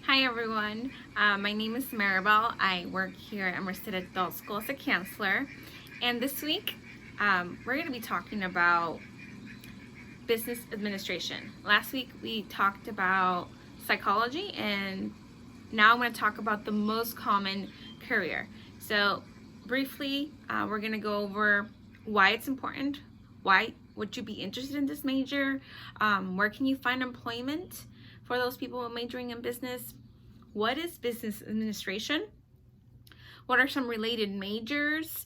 Hi everyone, my name is Maribel. I work here at Merced Adult School as a counselor, and this week we're going to be talking about business administration. Last week we talked about psychology, and now I'm going to talk about the most common career. So briefly, we're going to go over why it's important, why would you be interested in this major, where can you find employment for those people majoring in business, what is business administration, what are some related majors,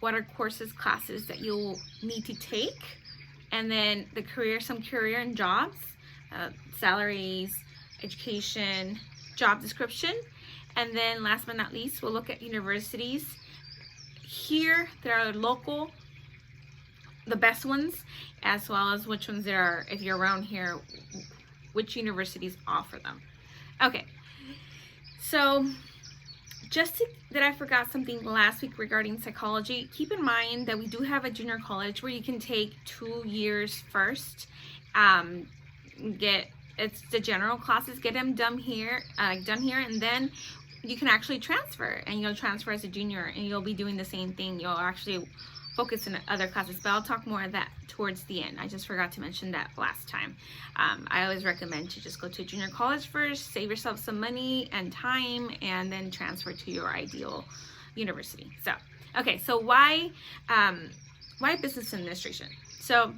what are courses, classes that you'll need to take, and then some career and jobs, salaries, education, job description, and then last but not least, we'll look at universities here that are local, the best ones, as well as which ones there are, if you're around here, which universities offer them. Okay, so that I forgot something last week regarding psychology. Keep in mind that we do have a junior college where you can take 2 years first. It's the general classes, get them done here, and then you can actually transfer, and you'll transfer as a junior, and you'll be doing the same thing. You'll actually focus in other classes, but I'll talk more of that towards the end. I just forgot to mention that last time. I always recommend to just go to junior college first, save yourself some money and time, and then transfer to your ideal university. So why business administration? So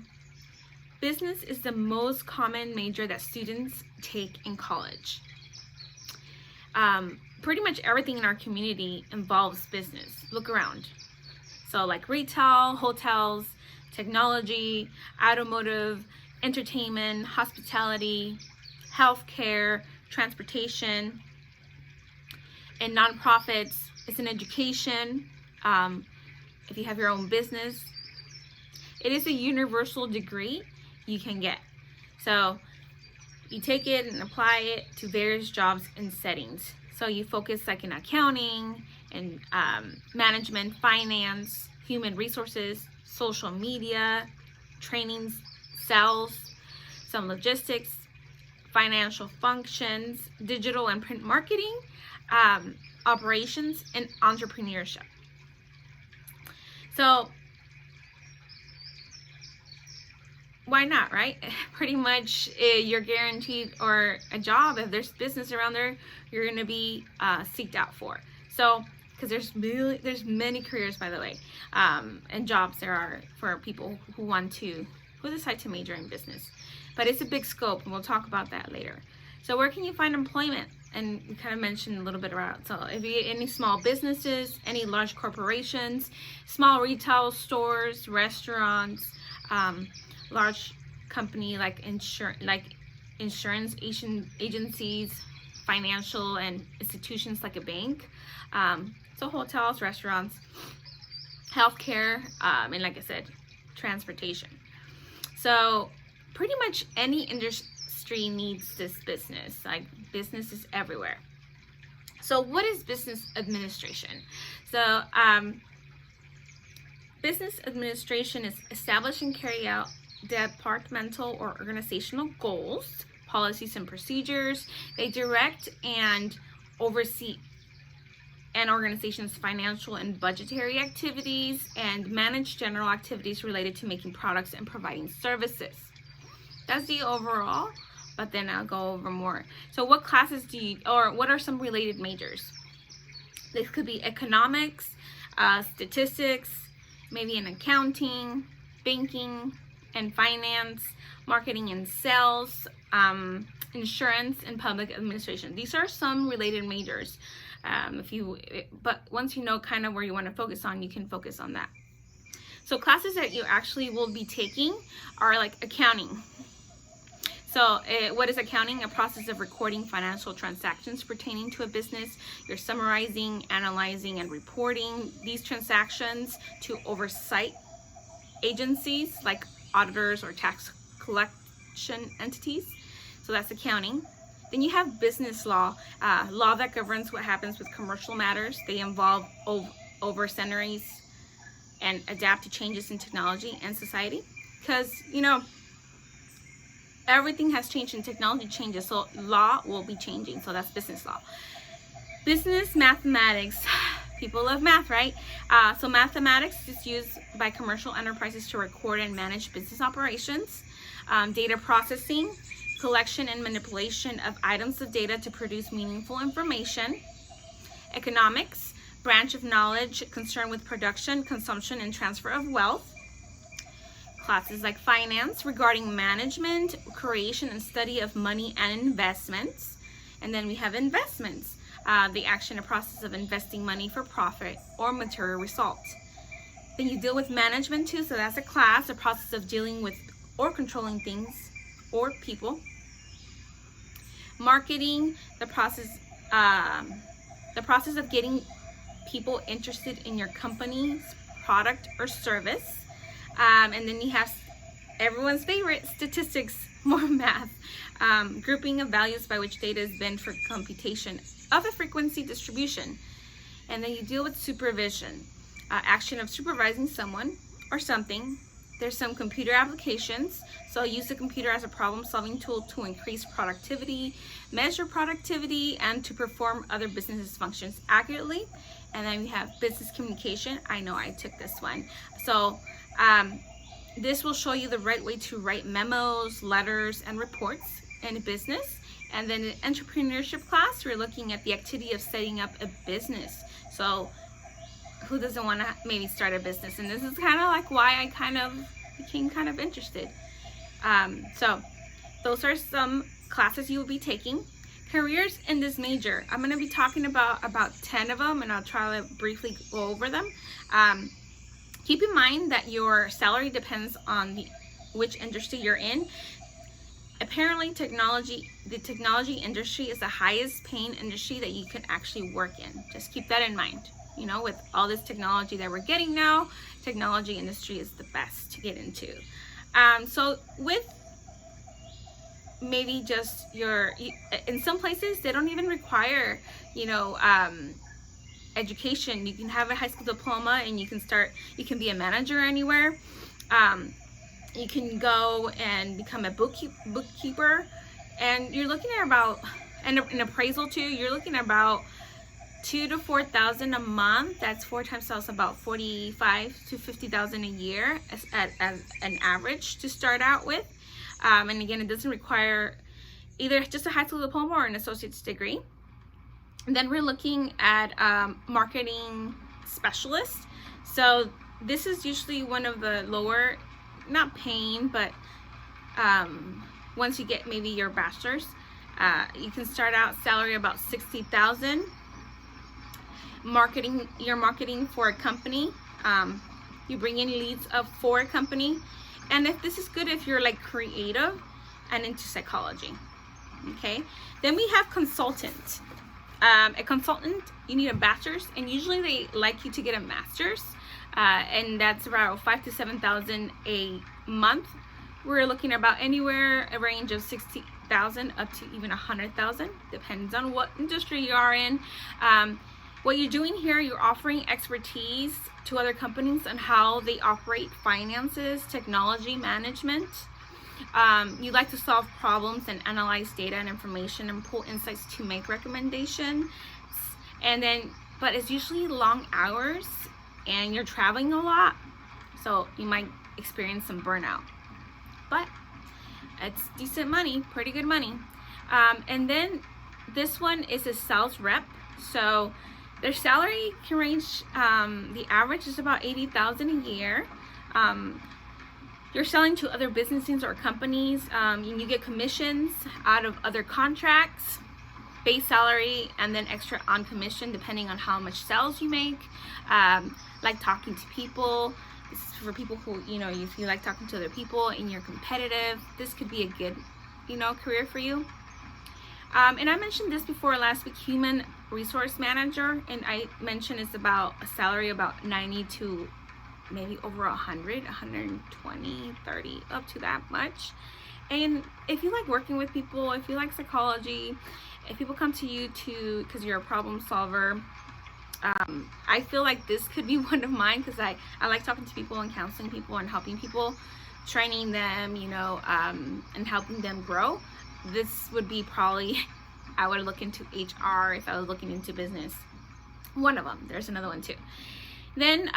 business is the most common major that students take in college. Pretty much everything in our community involves business. Look around. So like retail, hotels, technology, automotive, entertainment, hospitality, healthcare, transportation, and nonprofits. It's an education. If you have your own business, it is a universal degree you can get. So you take it and apply it to various jobs and settings. So you focus like in accounting and management, finance, human resources, social media, trainings, sales, some logistics, financial functions, digital and print marketing, operations, and entrepreneurship. So why not, right? Pretty much you're guaranteed or a job. If there's business around there, you're going to be seeked out for. So because there's many careers, by the way, and jobs there are for people who decide to major in business. But it's a big scope, and we'll talk about that later. So where can you find employment? And we kind of mentioned a little bit about it. So if you get any small businesses, any large corporations, small retail stores, restaurants, large company like insurance agencies, financial and institutions like a bank, so hotels, restaurants, healthcare, and like I said, transportation. So pretty much any industry needs this business. Like business is everywhere. So what is business administration? So business administration is establish and carry out departmental or organizational goals, policies, and procedures. They direct and oversee an organization's financial and budgetary activities and manage general activities related to making products and providing services. That's the overall, but then I'll go over more. So what classes what are some related majors? This could be economics, statistics, maybe in accounting, banking and finance, marketing and sales, insurance, and public administration. These are some related majors. But once you know kind of where you want to focus on, you can focus on that. So classes that you actually will be taking are like accounting. So what is accounting? A process of recording financial transactions pertaining to a business. You're summarizing, analyzing, and reporting these transactions to oversight agencies like auditors or tax collection entities. So that's accounting. Then you have business law, law that governs what happens with commercial matters. They involve oversights and adapt to changes in technology and society. Because, everything has changed and technology changes, so law will be changing. So that's business law. Business mathematics. People love math, right? So mathematics is used by commercial enterprises to record and manage business operations. Data processing, collection and manipulation of items of data to produce meaningful information. Economics, branch of knowledge concerned with production, consumption, and transfer of wealth. Classes like finance, regarding management, creation, and study of money and investments. And then we have investments, the action and process of investing money for profit or material results. Then you deal with management too, so that's a class, the process of dealing with or controlling things or people. Marketing, the process of getting people interested in your company's product or service. And then you have everyone's favorite, statistics, more math, grouping of values by which data is bent for computation of a frequency distribution. And then you deal with supervision, action of supervising someone or something. There's some computer applications, so use the computer as a problem-solving tool to increase productivity, measure productivity, and to perform other business functions accurately. And then we have business communication. I know I took this one. So this will show you the right way to write memos, letters, and reports in a business. And then in entrepreneurship class, we're looking at the activity of setting up a business. So who doesn't want to maybe start a business? And this is kind of like why I kind of became kind of interested. So those are some classes you will be taking. Careers in this major, I'm going to be talking about 10 of them, and I'll try to briefly go over them. Keep in mind that your salary depends on which industry you're in. Apparently, the technology industry is the highest paying industry that you can actually work in. Just keep that in mind. You know, with all this technology that we're getting now, technology industry is the best to get into. So with maybe just in some places, they don't even require, education. You can have a high school diploma and you can be a manager anywhere. You can go and become a bookkeeper, and you're looking at about, and an appraisal too, you're looking at about $2,000 to $4,000 a month. That's 4 times, so it's about $45,000 to $50,000 a year as an average to start out with. And again, it doesn't require either just a high school diploma or an associate's degree. And then we're looking at marketing specialist. So this is usually one of the lower, not paying, but once you get maybe your bachelor's, you can start out salary about $60,000. You're marketing for a company. You bring in leads for a company. And if this is good, if you're like creative and into psychology. Okay. Then we have consultant. A consultant, you need a bachelor's, and usually they like you to get a master's, and that's around $5,000 to $7,000 a month. We're looking at about anywhere a range of $60,000 up to even $100,000, depends on what industry you are in. What you're doing here, you're offering expertise to other companies on how they operate finances, technology management. You like to solve problems and analyze data and information and pull insights to make recommendations. But it's usually long hours and you're traveling a lot, so you might experience some burnout. But it's decent money, pretty good money. And then this one is a sales rep. So their salary can range, the average is about $80,000 a year. You're selling to other businesses or companies. You get commissions out of other contracts, base salary, and then extra on commission depending on how much sales you make. Like talking to people. This is for people who, if you like talking to other people and you're competitive, this could be a good, career for you. And I mentioned this before last week, human resource manager, and I mentioned it's about a salary about 90 to maybe over 100, 120, 30, up to that much. And if you like working with people, if you like psychology, if people come to you because you're a problem solver, I feel like this could be one of mine, because I like talking to people and counseling people and helping people training them, and helping them grow, this would be probably, I would look into HR if I was looking into business. One of them. There's another one too. Then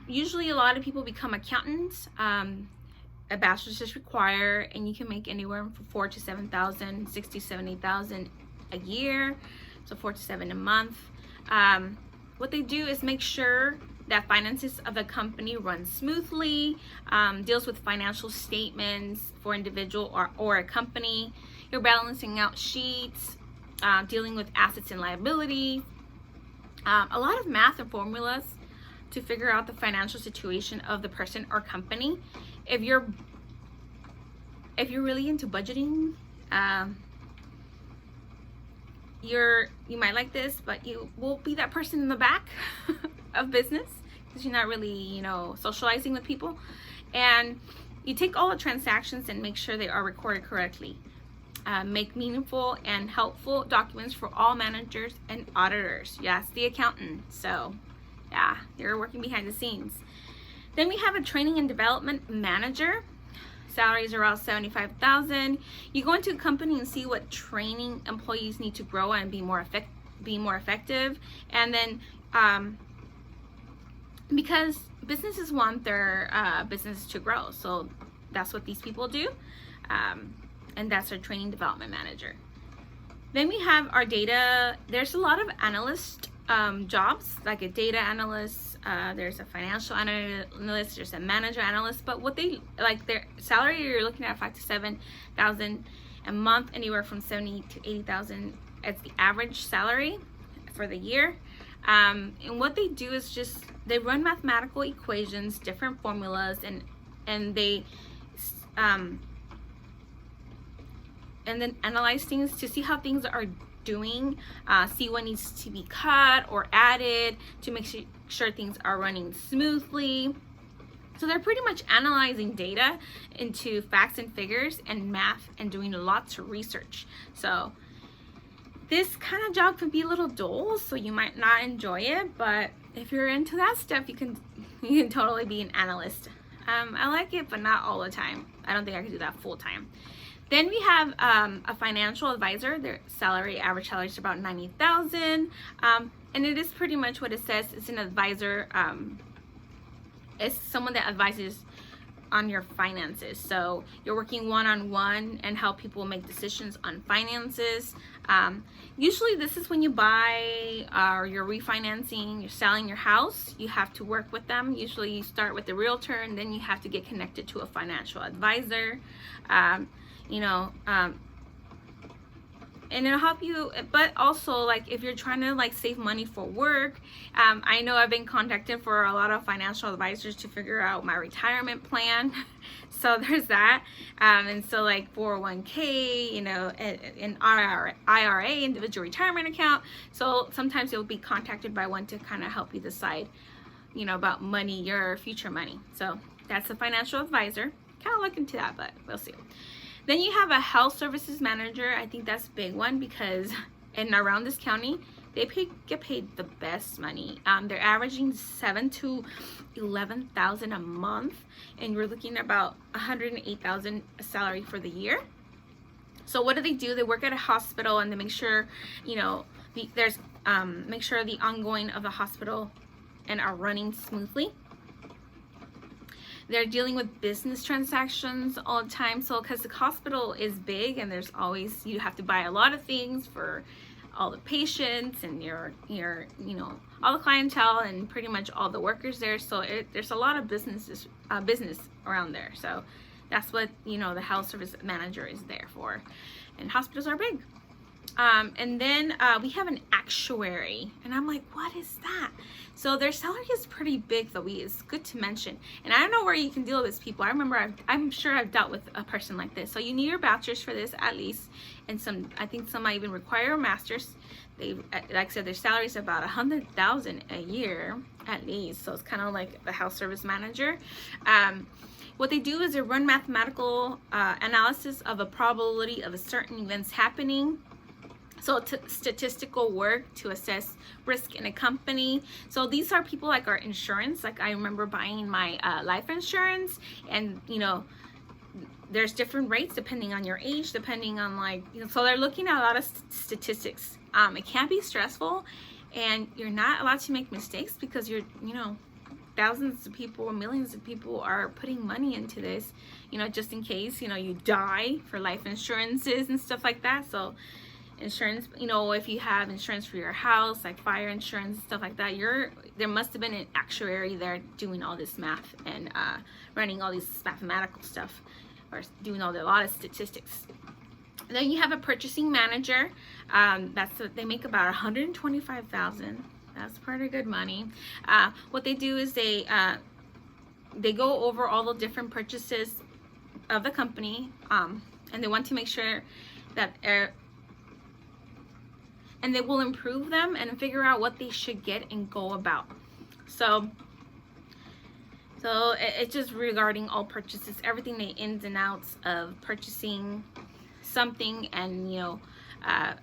usually a lot of people become accountants. A bachelor's is required, and you can make anywhere from 4,000 to 7,000, 60,000, 70,000 a year, so 4 to 7 a month. What they do is make sure that finances of the company run smoothly, deals with financial statements for individual or a company. You're balancing out sheets, dealing with assets and liability, a lot of math and formulas to figure out the financial situation of the person or company. If you're really into budgeting, you might like this, but you will be that person in the back of business because you're not really, socializing with people. And you take all the transactions and make sure they are recorded correctly. Make meaningful and helpful documents for all managers and auditors. Yes, the accountant. So yeah, you're working behind the scenes. Then we have a training and development manager. Salaries are around 75,000. You go into a company and see what training employees need to grow and be more effective. And then because businesses want their business to grow, so that's what these people do. And that's our training development manager. Then we have our data. There's a lot of analyst jobs, like a data analyst, there's a financial analyst, there's a manager analyst, but what they like, their salary, you're looking at 5,000 to 7,000 a month, anywhere from 70,000 to 80,000 as the average salary for the year. And what they do is just they run mathematical equations, different formulas, and they and then analyze things to see how things are doing, see what needs to be cut or added to make sure things are running smoothly. So they're pretty much analyzing data into facts and figures and math and doing lots of research. So this kind of job can be a little dull, so you might not enjoy it, but if you're into that stuff, you can totally be an analyst. I like it, but not all the time. I don't think I could do that full time. Then we have a financial advisor. Their average salary is about 90,000, and it is pretty much what it says. It's an advisor. It's someone that advises on your finances. So you're working one-on-one and help people make decisions on finances. Usually this is when you buy or you're refinancing, you're selling your house, you have to work with them. Usually you start with the realtor and then you have to get connected to a financial advisor. And it'll help you, but also like if you're trying to like save money for work, I know I've been contacted for a lot of financial advisors to figure out my retirement plan. So there's that. And so like 401k, an IRA, individual retirement account. So sometimes you'll be contacted by one to kind of help you decide, about money, your future money. So that's a financial advisor. Kind of look into that, but we'll see. Then you have a health services manager. I think that's a big one because around this county, they get paid the best money. They're averaging 7,000 to 11,000 a month, and you're looking at about 108,000 salary for the year. So what do? They work at a hospital and they make sure, make sure the ongoing of the hospital and are running smoothly. They're dealing with business transactions all the time. So because the hospital is big and there's always, you have to buy a lot of things for all the patients and your all the clientele and pretty much all the workers there. So there's a lot of business around there. So that's what, the health service manager is there for. And hospitals are big. And then we have an actuary, and I'm like, what is that? So their salary is pretty big, though. It's good to mention. And I don't know where you can deal with these people. I'm sure I've dealt with a person like this. So you need your bachelor's for this at least, and I think some might even require a master's. Like I said, their salary is about 100,000 a year at least. So it's kind of like the health service manager. What they do is they run mathematical analysis of a probability of a certain events happening. So statistical work to assess risk in a company. So these are people like our insurance. Like I remember buying my life insurance, and there's different rates depending on your age, depending on like, so they're looking at a lot of statistics. It can be stressful, and you're not allowed to make mistakes because you're, thousands of people, millions of people are putting money into this, just in case, you die, for life insurances and stuff like that. So insurance, if you have insurance for your house, like fire insurance, stuff like that, there must have been an actuary there doing all this math and running all these mathematical stuff, or doing a lot of statistics. And then you have a purchasing manager. They make about $125,000. That's pretty good money. What they do is they go over all the different purchases of the company, and they want to make sure that and they will improve them and figure out what they should get and go about. So it's just regarding all purchases, everything, the ins and outs of purchasing something, and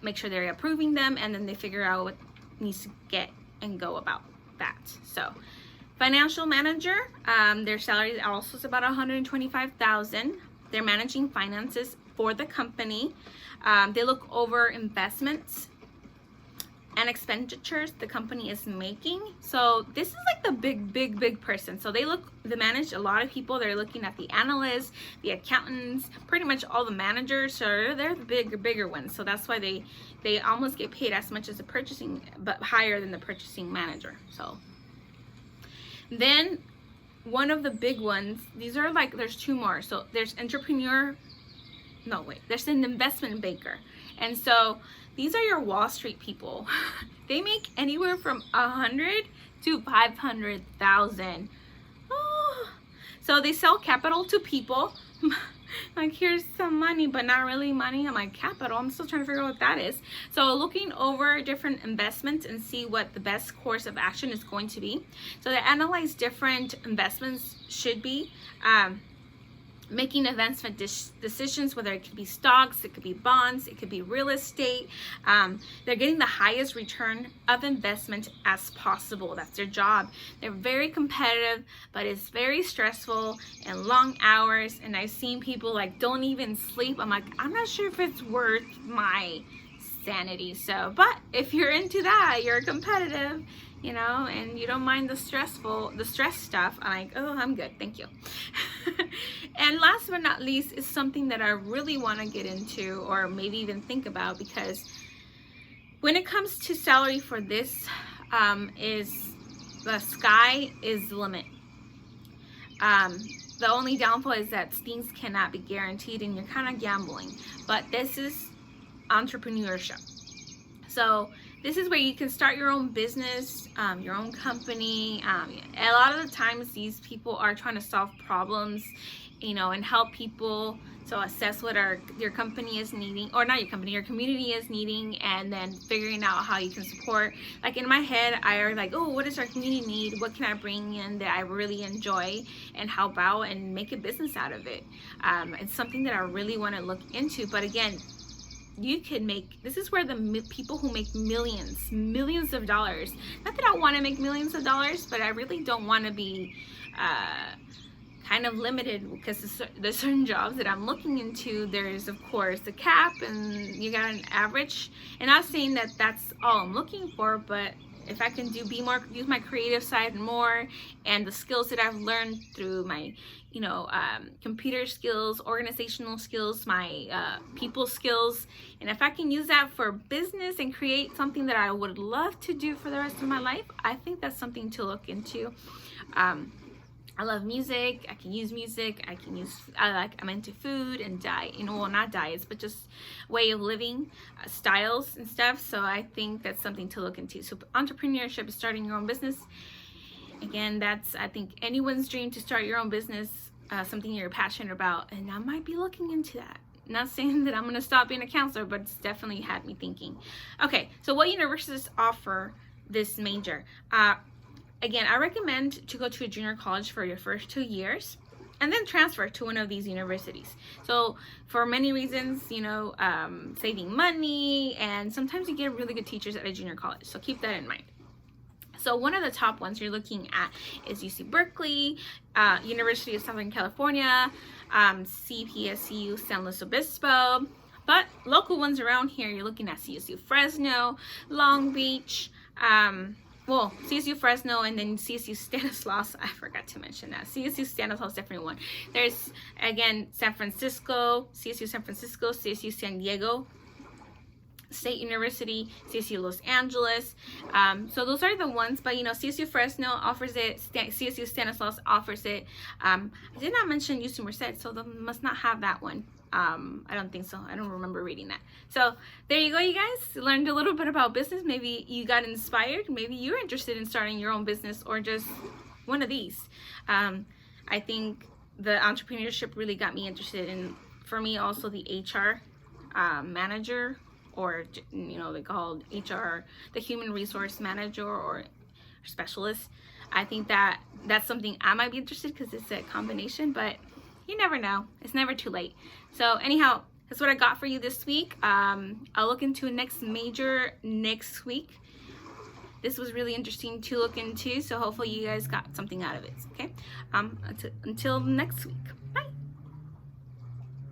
make sure they're approving them, and then they figure out what needs to get and go about that. So financial manager, their salary also is about $125,000. They're managing finances for the company. They look over investments and expenditures the company is making. So this is like the big person. So they manage a lot of people. They're looking at the analysts, the accountants, pretty much all the managers. So they're the bigger ones. So that's why they almost get paid as much as the purchasing, but higher than the purchasing manager. So then one of the big ones, these are like, there's two more. So there's there's an investment banker. And so these are your Wall Street people. They make anywhere from $100,000 to $500,000. Oh. So they sell capital to people. Like, here's some money, but not really money. I'm like, capital? I'm still trying to figure out what that is. So looking over different investments and see what the best course of action is going to be. So they analyze different investments should be. Making investment decisions, whether it could be stocks, it could be bonds, it could be real estate. They're getting the highest return of investment as possible. That's their job. They're very competitive, but it's very stressful and long hours. And I've seen people like don't even sleep. I'm like, I'm not sure if it's worth my sanity. So, but if you're into that, you're competitive, and you don't mind the stress stuff, I'm like, oh, I'm good, thank you. And last but not least is something that I really want to get into, or maybe even think about, because when it comes to salary for this, is the sky is the limit. The only downfall is that things cannot be guaranteed and you're kind of gambling, but this is entrepreneurship. So this is where you can start your own business, your own company. A lot of the times these people are trying to solve problems, and help people to assess what your company is needing, or not your company, your community is needing, and then figuring out how you can support. Like in my head, I are like, oh, what does our community need? What can I bring in that I really enjoy and help out and make a business out of it? It's something that I really want to look into. But again, you can this is where the people who make millions of dollars, not that I want to make millions of dollars, but I really don't want to be kind of limited, because there's certain jobs that I'm looking into. There's of course the cap, and you got an average, and not saying that that's all I'm looking for, but if I can use my creative side more, and the skills that I've learned through my computer skills, organizational skills, my people skills, and if I can use that for business and create something that I would love to do for the rest of my life, I think that's something to look into. I love music. I can use music. I'm into food and diet, well, not diets, but just way of living, styles and stuff. So I think that's something to look into. So entrepreneurship is starting your own business. Again, that's, I think, anyone's dream to start your own business, something you're passionate about. And I might be looking into that. Not saying that I'm going to stop being a counselor, but it's definitely had me thinking. Okay, so what universities offer this major? Again, I recommend to go to a junior college for your first 2 years and then transfer to one of these universities. So for many reasons, saving money, and sometimes you get really good teachers at a junior college. So keep that in mind. So one of the top ones you're looking at is UC Berkeley, University of Southern California, CPSU San Luis Obispo. But local ones around here, you're looking at CSU Fresno, Long Beach, CSU Fresno, and then CSU Stanislaus. I forgot to mention that. CSU Stanislaus is definitely one. There's, again, San Francisco, CSU San Francisco, CSU San Diego State University, CSU Los Angeles. So those are the ones, but CSU Fresno offers it, CSU Stanislaus offers it. I did not mention UC Merced, so they must not have that one. I don't think so. I don't remember reading that. So there you go, you guys. Learned a little bit about business. Maybe you got inspired. Maybe you're interested in starting your own business or just one of these. I think the entrepreneurship really got me interested in, for me, also the HR manager, or they called HR the human resource manager or specialist. I think that's something I might be interested, because it's a combination, but you never know. It's never too late. So anyhow, that's what I got for you this week. I'll look into next major next week. This was really interesting to look into, so hopefully you guys got something out of it. Okay, until next week.